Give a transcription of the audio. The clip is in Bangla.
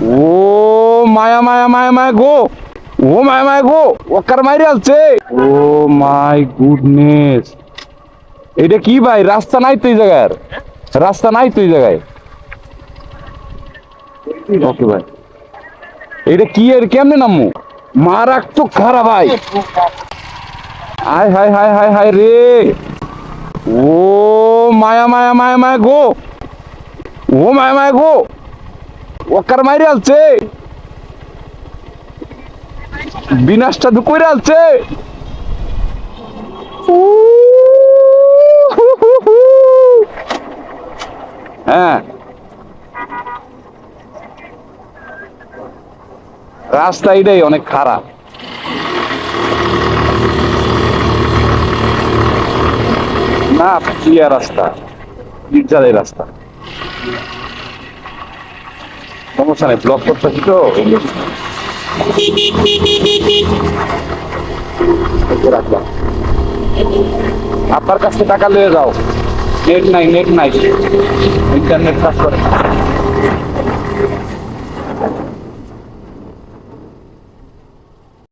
ও মায়া মায়া মায়া মায়া গো, ও মায়া মায়া গো, ওকার মাইরে আলছে। ও মাই গুডনেস, এটা কি ভাই? রাস্তা নাই তো এই জায়গার, রাস্তা নাই তো এই জায়গায়। ওকে ভাই, এটা কি এর কেমনে নামু? মারাত্মক খারাপ ভাই। আয় হায় হায় হায় হায় রে। ও মায়া মায়া মায়া মায়া গো, ও মায়া মায়া গো, ওকার মাইরে আলছে। বিনাশটা তো কইরা আলছে। হ্যাঁ, রাস্তা এটাই অনেক খারাপ। না ক্লিয়ার রাস্তা, নির্জালের রাস্তা, সমস্যা নেই, ব্লক করতেছি তো। রাখলাম, আপনার কাছ থেকে টাকা লয়ে যাও। নেট নাই, নেট নাই, ইন্টারনেট কাজ করে না।